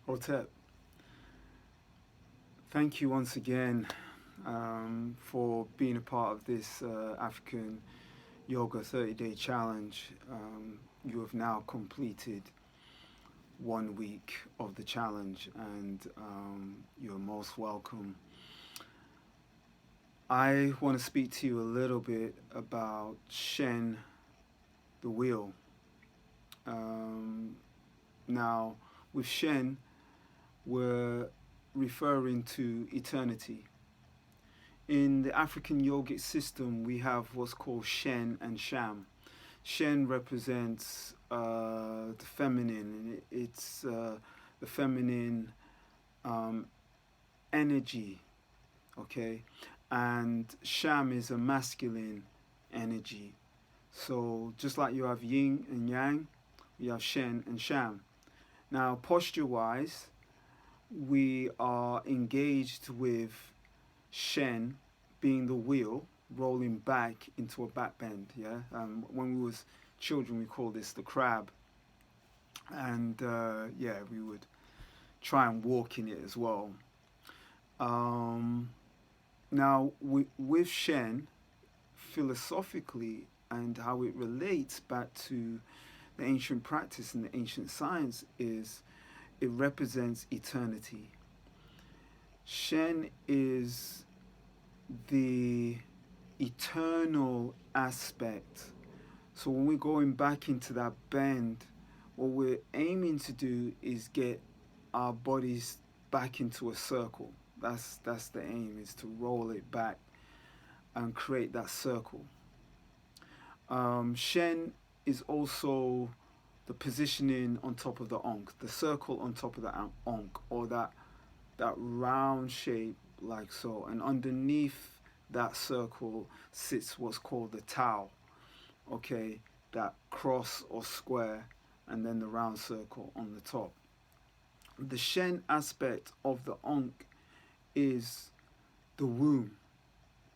Hotep, thank you once again for being a part of this African Yoga 30-day challenge. You have now completed 1 week of the challenge, and you're most welcome. I want to speak to you a little bit about Shen, the wheel. Um, Now, with Shen, we're referring to eternity. In the African yogic system, we have what's called Shen and Sham. Shen represents the feminine. It's the feminine um, energy, okay? And Sham is a masculine energy. So just like you have yin and yang, you have Shen and Sham. Now, posture-wise, we are engaged with Shen being the wheel rolling back into a back bend. Yeah, when we was children, we called this the crab, and yeah, we would try and walk in it as well. Um, Now, with Shen, philosophically, and how it relates back to the ancient practice and the ancient science is it represents eternity. Shen is the eternal aspect. So when we're going back into that bend, what we're aiming to do is get our bodies back into a circle. That's the aim, is to roll it back and create that circle. Shen is also the positioning on top of the Ankh, the circle on top of the Ankh, or that round shape like so. And underneath that circle sits what's called the Tao, okay, that cross or square, and then the round circle on the top. The Shen aspect of the Ankh is the womb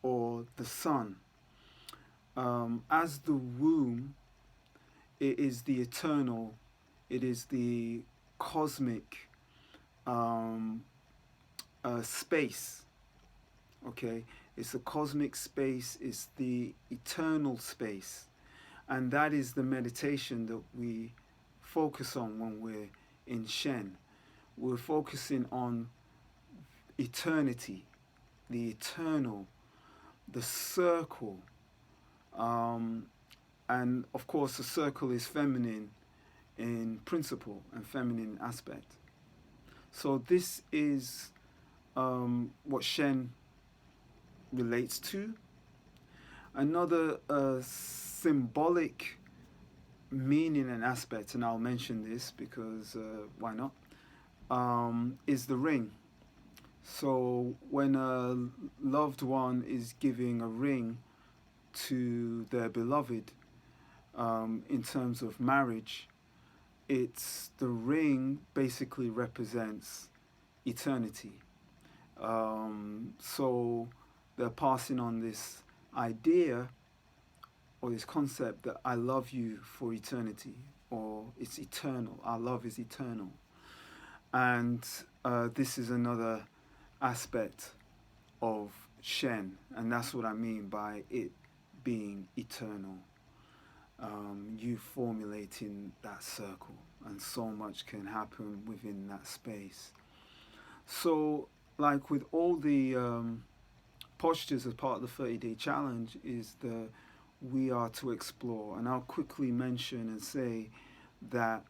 or the sun. As the womb, it is the eternal, it is the cosmic space. Okay, it's the cosmic space, it's the eternal space, and that is the meditation that we focus on when we're in Shen. We're focusing on eternity, the eternal, the circle, and of course the circle is feminine in principle and feminine aspect. So this is what Shen relates to. Another symbolic meaning and aspect, and I'll mention this because why not, is the ring. So when a loved one is giving a ring to their beloved, in terms of marriage, it's the ring basically represents eternity. So they're passing on this idea or this concept that I love you for eternity, or it's eternal. Our love is eternal, and this is another aspect of Shen, and that's what I mean by it being eternal. You formulating that circle, and so much can happen within that space. So, like with all the postures as part of the 30-day challenge, is the we are to explore, and I'll quickly mention and say that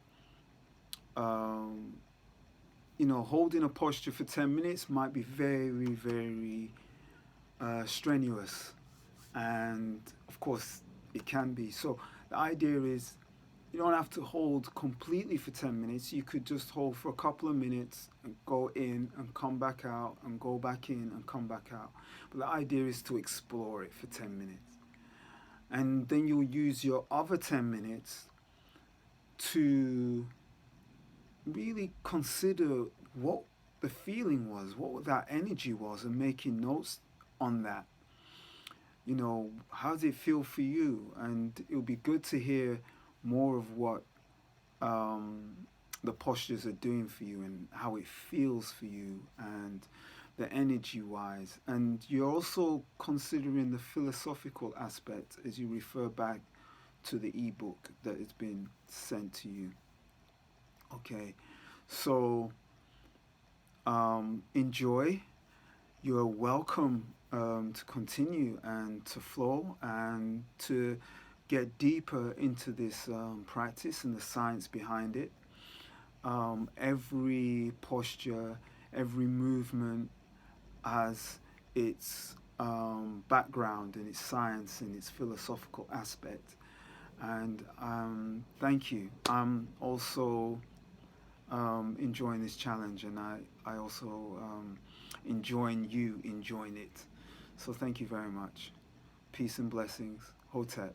um, holding a posture for 10 minutes might be very, very strenuous, and of course it can be. So the idea is you don't have to hold completely for 10 minutes. You could just hold for a couple of minutes and go in and come back out and go back in and come back out. But the idea is to explore it for 10 minutes. And then you'll use your other 10 minutes to really consider what the feeling was, what that energy was, and making notes on that. How does it feel for you? And it'll be good to hear more of what the postures are doing for you and how it feels for you and the energy wise. And you're also considering the philosophical aspect as you refer back to the ebook that has been sent to you. Okay, so enjoy. You're welcome to continue and to flow and to get deeper into this practice and the science behind it. Every posture, every movement has its background and its science and its philosophical aspect. And thank you. I'm also enjoying this challenge, and I also enjoying you enjoying it. So thank you very much. Peace and blessings. Hotep.